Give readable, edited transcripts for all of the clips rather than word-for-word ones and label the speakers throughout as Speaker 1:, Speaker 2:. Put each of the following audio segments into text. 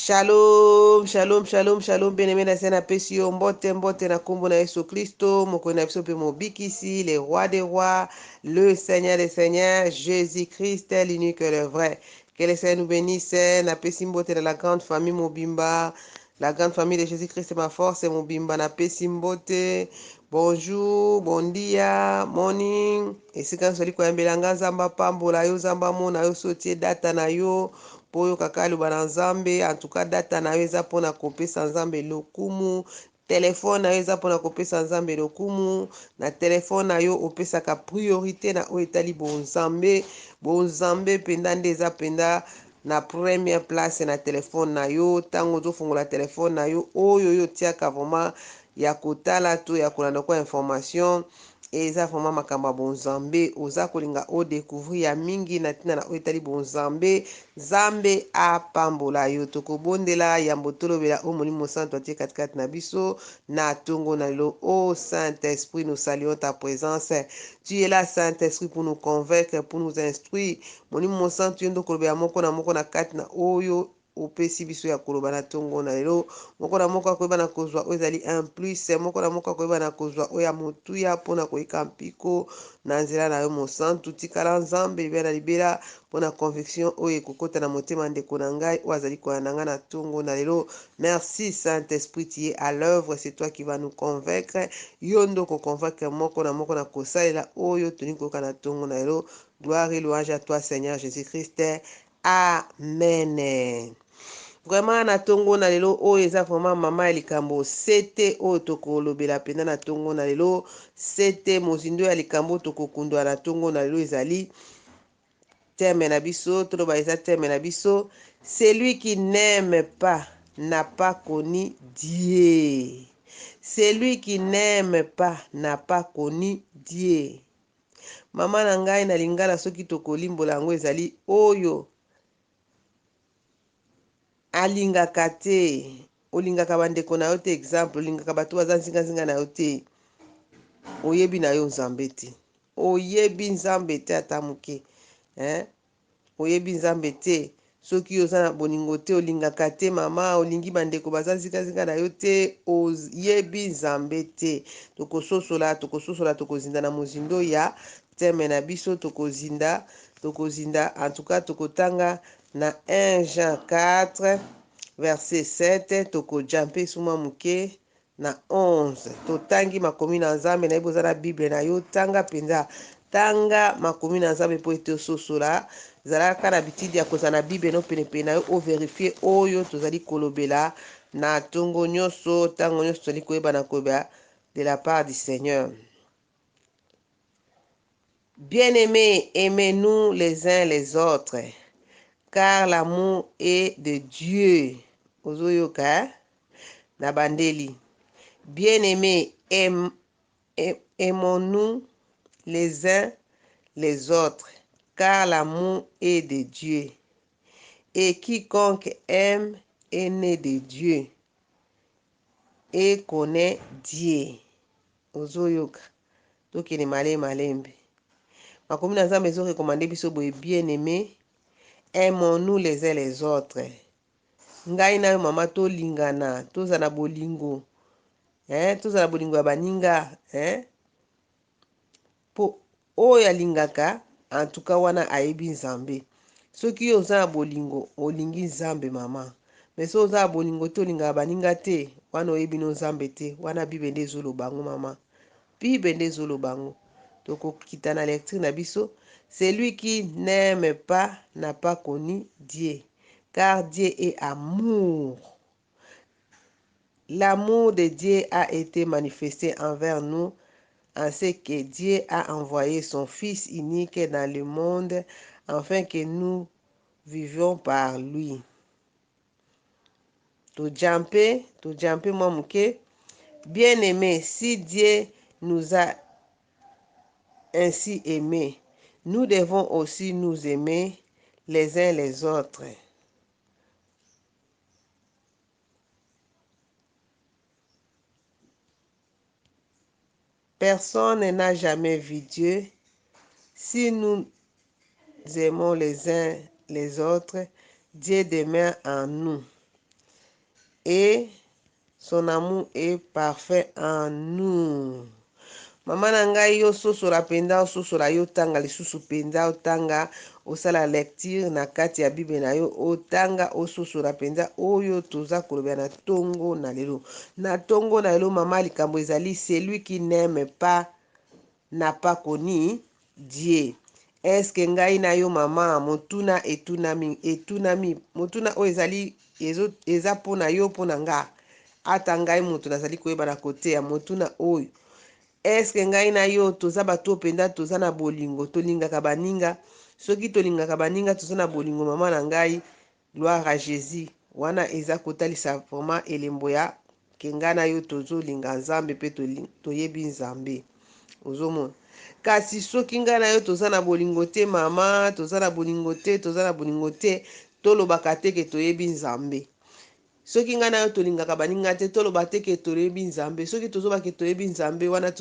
Speaker 1: Shalom, shalom, shalom, shalom, bien-aimé na sena pesi yo mbote mbote na kombo na Yesu Kristo, moko na biso pe mobikisi, le roi des rois, le Seigneur des seigneurs, Jésus-Christ, l'unique et le vrai. Que le Seigneur nous bénisse, na pesi mbote de la grande famille Mobimba, la grande famille de Jésus-Christ, ma force, Mobimba, na pesi mbote. Bonjour, bon dia, morning. Esika nsoli koyambela nga nzamba pambola yo, nzamba mona yo sotie data na yo. Po oyo kaka aloba na nzambe, antuka data na yo eza mpona kopesa nzambe lokumu, telefone na yo eza mpona kopesa nzambe lokumu, na telefone na yo opesaka priorité na oyo etali bonzambe. Bonzambe mpenza nde eza mpenza na première place na telefone na yo. Ntango ozofungola telefone na yo oyo oyo otiaka vraimen ya kotala to ya kolanda kwa information, eza vraimen makambo ya bonzambe. Oza kolinga odécouvrir ya mingi na ntina na oyo etali bonzambe. Nzambe apambola yo, tokobondela yambo tolobela o molimo santo atie katikati na biso na tongo na lelo. O Saint-Esprit, nous saluons ta présence. Tu es là, Saint-Esprit, pour nous convaincre, pour nous instruire. Molimo santo yo ndo kolobela moko na kati na oyo opesi biso ya koloba na tongo na lelo. Moko na moko akoyeba na kozwa oyo ezali un plus, moko na moko akoyeba na kozwa oyo ya motuya mpona koyika mpiko na nzela na yo mosantu. Tikala nzambe libela na libela mpona conviction oyo ekokota na motema ndeko na ngai oyo azali koyanda na ngai na tongo na lelo. Merci Saint-Esprit, tu es à l'œuvre, c'est toi qui va nous convaincre. Yo ndo koconvaincre moko na moko na kosalela oyo tolingi koyoka na tongo na lelo. Gloire et louange à toi Seigneur Jésus-Christ. Amen. Vraiment na tongo na lelo oyo eza vraiment mama ya likambo sete oyo tokolobela pena na tongo na lelo. Sete mozindo ya likambo tokokundwa na tongo na lelo ezali terme na biso, toloba eza terme na biso. Celui qui n'aime pas n'a pas connu Dieu. Celui qui n'aime pas n'a pas connu Dieu. Mama na ngai na lingala soki tokolimbola yango ezali oyo alingaka te, olingaka bandeko na yo te, exemple olingaka bato baza nzinga na yo te, oyebi na yo nzambe te, oyebi nzambe te ata moke, oyebi nzambe te. Soki oza na bolingo te, olingaka te mama, olingi bandeko baza nzinga na yo te, oyebi nzambe te. Tokososola tokozinda na mozindo ya terme na biso, tokozinda en tout cas tokotanga na 1 Jean 4 verset 7, tokojampe suma muke na 11. Totangi makomi na nzambe na oza na bible na yo, tanga mpenza, tanga makomi na nzambe mpo ete ososola. Zalaka na bitidi ya kozala na bible no penepene na yo overifie oyo tozali kolobela na tongo nyonso, ntango nyonso tozali koyeba na koyeba de la part du Seigneur. Bien-aimés, aimez-nous les uns les autres, car l'amour est de Dieu. Ozoyoka na bandeli. Bien-aimés, aimons-nous les uns les autres, car l'amour est de Dieu. Et quiconque aime est né de Dieu et connaît Dieu. Ozoyoka tokende malembe. Makomi na nzambe ezorekomande biso boye, bien-aimé, aimons-nous les uns les autres. Ngai na yo mama tolingana, tozala bolingo, tozala bolingo ya baninga, po oyo alingaka antuka wana ayebi nzambe. Soki yo oza na bolingo olingi nzambe mama, me so oza na bolingo te olingaka baninga te, wana oyebi no nzambe te. Wana bible nde ezoloba ngo mama, bible nde ezoloba ngo. Tokokita na lecture na biso. Celui qui n'aime pas n'a pas connu Dieu, car Dieu est amour. L'amour de Dieu a été manifesté envers nous en ce que Dieu a envoyé son Fils unique dans le monde afin que nous vivions par lui. Tojampe moi muke. Bien-aimé, si Dieu nous a ainsi aimés, nous devons aussi nous aimer les uns les autres. Personne n'a jamais vu Dieu. Si nous aimons les uns les autres, Dieu demeure en nous et son amour est parfait en nous. Mama na ngai yo sosola mpenza ososola yo tanga lisusu mpenza otanga osala lecture na kati ya bible na yo otanga ososola mpenza oyo toza kolobela na ntongo na lelo. Na ntongo na lelo mama likambo ezali celui qui n'aime pas n'a pas connu Dieu. Eske ngai na yo mama motuna etunami motuna oyo ezali eza mpona yo mpona nga ata ngai moto nazali koyeba na kote ya motuna oyo. Eske ngai na yo toza bato mpenza toza na bolingo tolingaka baninga? Soki tolingaka baninga toza na bolingo mama na ngai, gloire à Jésus, wana eza kotalisa vraiment elembo ya ke ngai na yo tozolinga nzambe mpe toyebi nzambe. Ozomona kasi soki ngai na yo toza na bolingo te mama, toza na bolingo te tolobaka teke toyebi nzambe. Soki ngai na yo tolingaka baninga te toloba teke toyebi nzambe. Soki tozobake toyebi nzambe wana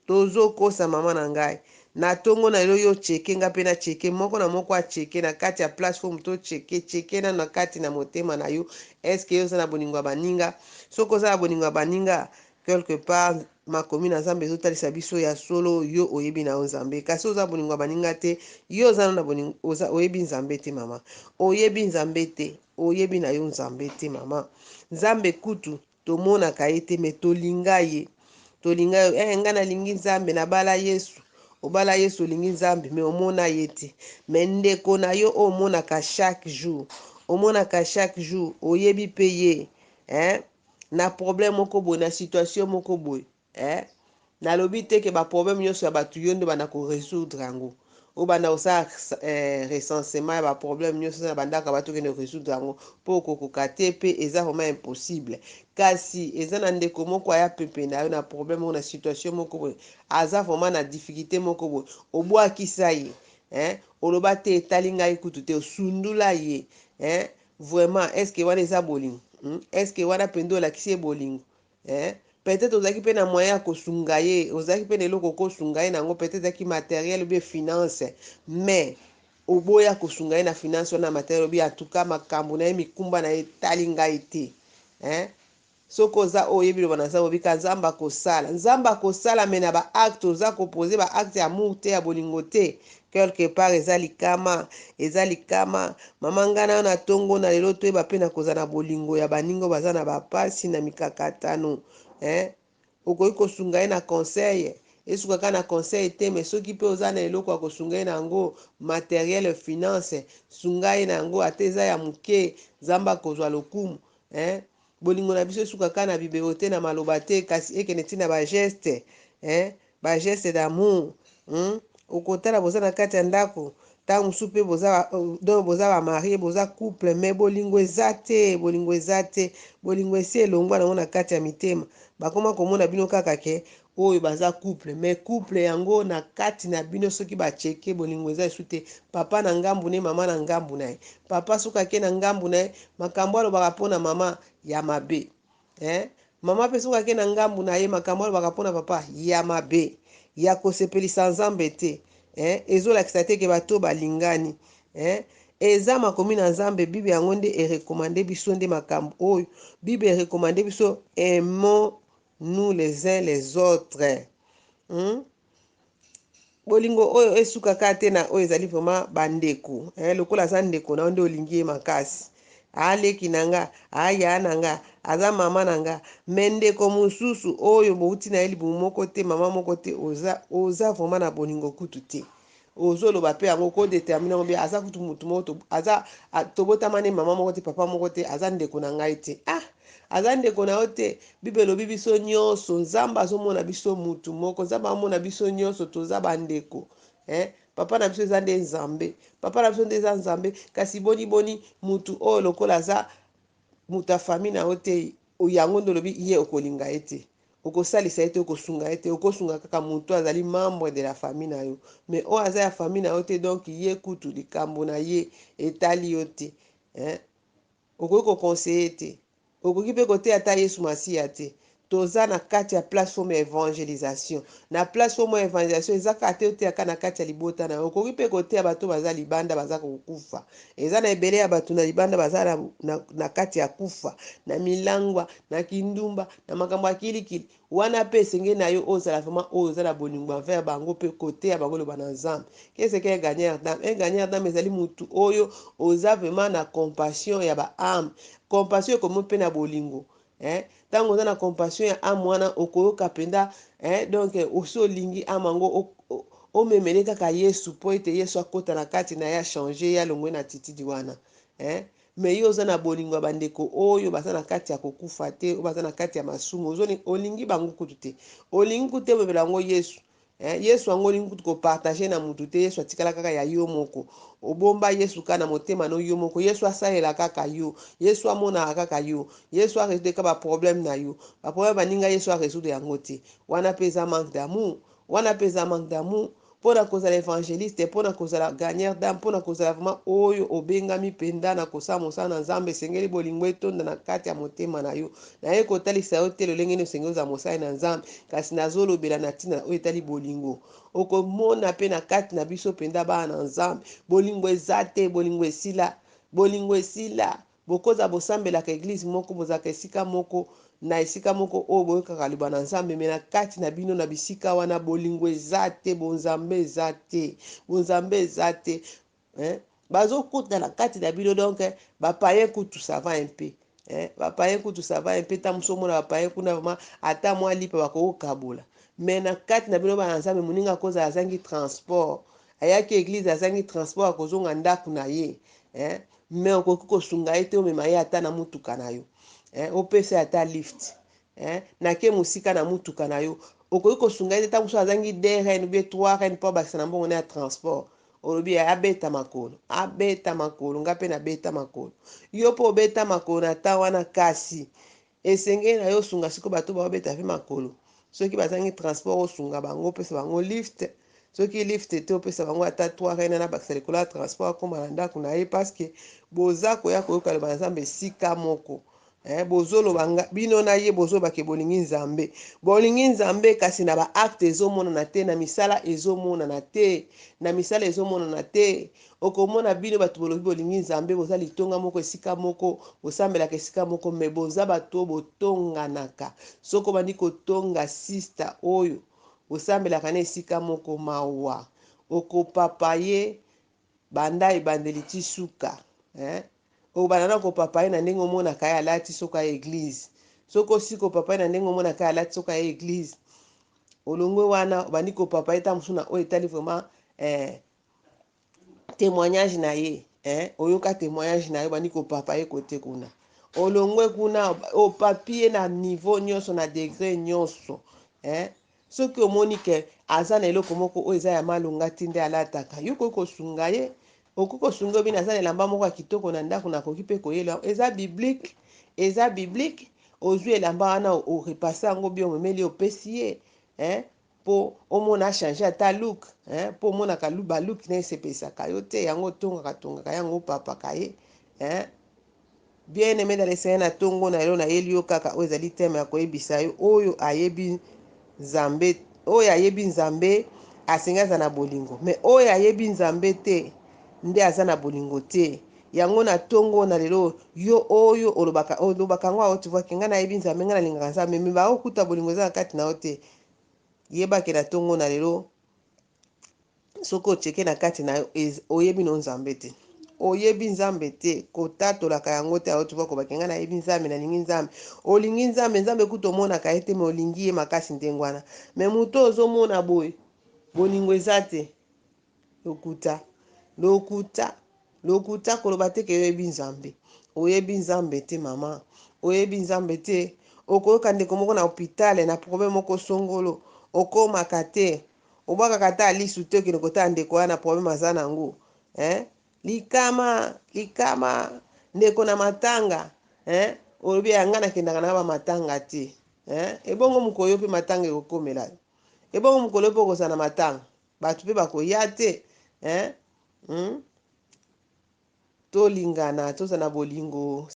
Speaker 1: tozokosa mama na ngai. Na ntongo na lelo yo cheke nga mpe na cheke moko na moko acheke na kati ya platform to cheke nano na kati na motema na yo. Eske yo oza na bolingo ya baninga? Soki oza na bolingo ya baninga quelque part makomi na nzambe ezotalisa biso ya solo yo oyebi na yo nzambe. Kasi oza bolingo ya baninga te yo oza na bolingo oyebi nzambe te mama. Oyebi nzambe te, oyebi na yo nzambe te mama. Nzambe kutu tomonaka ye te me tolinga ye. Tolinga yo nga nalingi nzambe nabala Yesu. Obala Yesu olingi nzambe me omona ye te. Me ndeko na yo omonaka chaque jour. Omonaka chaque jour oyebi pe ye. Na problème moko boye na situation moko boye. Nalobi te ke ba problème nyonso ya bato yo nde bana ko résoudre yango. O banda osala recensement ya ba problème nyonso na bandaka bato kende résoudre yango po kokoka te pe eza vraiment impossible. Kasi eza na ndeko moko aya pepe na yo na problème moko na situation moko boye aza vraiment na difficulté moko boye obwakisa ye. Oloba te etali ngai kutu te osundula ye. Vraiment eske wana eza bolingo? Eske wana pendo olakisi ye bolingo? Peut-être ozalaki mpe na moyen ya kosunga ye, ozalaki mpe na eloko kosunga ye nango, peut-être ezalaki matériel ou bien finance, mais oboya kosunga ye na finance wana matériel ou bien en tout cas makambo na ye mikumba na ye etali ngai te. Soki oza oyebi loba na nzambe obika nzambe akosala nzambe akosala me na baacte oza kopose baacte ya amour te ya bolingo te quelque part eza likama mama ngai na yo na ntongo na lelo toyeba mpe na kozala na bolingo ya baningo baza na bapasi na mikakatano. Okoki kosunga ye na conseil esukaka na conseil te me soki mpe oza na eloko ya kosunga ye na yango matériel finance sunga ye na yango ata eza ya moke nzambe akozwa lokumu. Bolingo na biso esukaka na bibelo te na maloba te kasi ekende ntina bageste bageste d'amour. Okotala boza na kati ya ndako ntango mosusu mpe boza bamarie boza couple me bolingo eza te bolingo esi elongwa nango na kati ya mitema bakoma komona bino kaka ke oyo baza couple me couple yango na kati na bino soki bacheke bolingo eza esu te. Papa na ngambu ne mama na ngambu na ye papa soki ake na ngambu na ye makambo alobaka mpona mama ya mabe. Mama mpe soki ake na ngambu na ye makambo alobaka mpona papa ya mabe ya kosepelisa nzambe te. Ezolakisa te ke bato balingani. Eza makomi na nzambe bible yango nde erekomande biso nde makambo oyo bible erekomande biso aimons nous les uns les autres. Bolingo oyo esukaka te na oyo ezali vraiment bandeko. Lokola aza ndeko na nde olingi ye makasi aleki na nga aya na nga aza mama na nga me ndeko mosusu oyo bouti na ye libumu moko te mama moko te oza vraiment na bolingo kutu te. Ozoloba mpe yango kodetermine yango bia aza kutu mutu moko aza tobotama ne mama moko te papa moko te aza ndeko na ngai te. Aza ndeko na yo te. Bible elobi biso nyonso nzambe azomona biso mutu moko nzambe amona biso nyonso toza bandeko. Papa na biso eza nde nzambe papa na biso nde eza nzambe kasi boni mutu oyo lokola aza mutu ya famille na yo te yango nde olobi ye okolinga ye te okosalisa ye te okosunga ye te okosunga kaka mutu azali membre de la famille na yo me oyo aza ya famille na yo te donc ye kutu likambo na ye etali yo te. Okoki kokonseye te okoki mpe koteya ata Yesu masiya te toza na kati ya plateforme ya évangélisation. Na plateforme ya évangélisation eza kaka te oteaka na kati ya libota na yo, okoki mpe koteya bato baza libanda baza kokufa. Eza na ebele ya bato na libanda baza na kati ya kufa, na milangwa, na kindumba, na makambo ya kilikili. Wana mpe esengeli na yo ozala vraiment oyo oza na bolingo envers bango mpe koteya bango loba na Nzambe. Qu'est-ce qu'un gagnant d'âme? Un gagnant d'âme ezali mutu oyo oza vraiment na compassion ya ba âme. Compassion ekomi mpe na bolingo. Ntango oza na compassion ya âme wana okoyoka mpenza donc osi olingi âme yango omemele kaka Yesu mpo ete Yesu akota na kati na ye achange ye alongwe na titidi wana. Me yo oza na bolingo ya bandeko oyo baza na kati ya kokufa te, oyo baza na kati ya masumu, olingi bango kutu te. Olingi kutu te omemela yango Yesu. Yesu yango olingi kutu kopartage na mutu te. Yesu atikala kaka ya yo moko. Obomba Yesu kaka na motema no yo moko. Yesu asalela kaka yo. Yesu amonaka kaka yo. Yesu arésoudre kaka baproblème na yo. Baproblème baninga Yesu arésoudre yango te. Wana mpe eza manque d'amour. Wana mpe eza manque d'amour. Mpona kozala évangéliste, mpona kozala gagneur d'âme, mpona kozala vraiment oyo obengami mpenza na kosala mosala na Nzambe, esengeli bolingo etonda na kati ya motema na yo. Naye kotalisa yo te lolenge nini osengeli ozala mosali na Nzambe, kasi nazolobela na ntina oyo etali bolingo. Okomona mpe na kati na biso mpenza bana na Nzambe, bolingo eza te, bolingo esila. Bolingo esila. Bokoza bosambelaka eglise moko, bozalaka esika moko, na esika moko oyo boyokaka liba na Nzambe, me na kati na bino na bisika wana bolingo eza te, bonzambe eza te, bonzambe eza te. Bazokuta na kati na bino, donc bapaye kutu ça va un peu. Bapaye kutu ça va un peu, ta moso mona bapaye kuna vraiment ata mwa lipa bakokabola. Me na kati na bino bana Nzambe moninga akozala azangi transport, ayaki eglise azangi transport akozonga ndako na ye. Me okoki kosunga ye te omema ye ata na mutuka na yo. Opesa ata lift. Nake mosika na mutuka na yo. Okoki kosunga ye te ta moso azangi 2 reine bie 3 reine mpo bakisa na mbongo na ya transport. Olobi abeta makolo. Abeta makolo. Nga mpe na beta makolo. Yo mpo obeta makolo na ta wana kasi. Esengeli na yo sunga siko bato baobeta mpe makolo. Soki bazangi transport osunga bango opesa bango lift. Soki lift te opesa bango ata 3 reine na bakisa likolo ya transport akoma na ndako na ye paske boza koya koyoka loba na Nzambe esika moko. Bozoloba bino na ye bozolobake bolingi Nzambe. Bolingi Nzambe kasi na ba acte ezomonana te, na misala ezomonana te. Na misala ezomonana te. Okomona bino bato bolobi bolingi Nzambe, boza litonga moko esika moko, bosambelaka esika moko, me boza bato botonganaka. Soko bandi kotonga sister oyo, bosambelaka na esika moko mawa. Okopapa ye banda ebandeli ti suka. Obana na kopapa ye na ndenge omonaka ye alati soka ya église. Soko si kopapa ye na ndenge omonaka ye alati soka ya église. Olongwe wana obandi kopapa ye ta mosu na oyo etali vraiment témoignage na ye. Oyoka témoignage na ye obandi kopapa ye kote kuna. Olongwe kuna opapi ye na niveau nyonso na degré nyonso. Soki omoni ke aza na eloko moko oyo eza ya malonga ti nde alataka, yo koki kosunga ye. Okoki kosunga obi naza na elamba moko ya kitoko na ndako nakoki mpe koyela. Eza biblique. Eza biblique. Ozwi elamba wana orepasa yango bien omemeli opesi ye. Po omona changer ata look. Po omonaka balook na esepesaka yo te, yango tongaka yango opapaka ye. Bien aimé dans le Seigneur na tongo na elo na yeli yo kaka oyo ezali teme ya koyebisa yo oyo ayebi Nzambe, oyo ayebi Nzambe asengi aza na bolingo, me oyo ayebi Nzambe te nde aza na bolingo te. Yango na tongo na lelo yo oyo olobaka ngo awo tuvoki nga nayebi Nzambe nga nalingaka Nzambe, me baokuta bolingo eza na kati na yo te. Yebake na tongo na lelo soko ocheke na kati na yo oyebi no Nzambe te. Oyebi Nzambe te, kotatolaka yango te awo tuvoki obake nga nayebi Nzambe nalingi Nzambe. Olingi Nzambe, Nzambe kuta omonaka ye te, me olingi ye makasi ndengwana. Me mutu ozomona boye bolingo eza te. Lokuta koloba te ke oyebi Nzambe. Oyebi Nzambe te mama. Oyebi Nzambe te. Okoyoka ndeko moko na hôpital na problème moko songolo. Okomaka te. Obwakaka ta lisu te okende kotala ndeko wana problème aza nango. Likama ndeko na matanga. Olobi yanga nakendaka na ba matanga te. Ebongo mokolo yo mpe matanga ekokomela. Ebongo mokolo mpe okozala na matanga. Bato mpe bakoya te. Tolingana tozala na bolingo.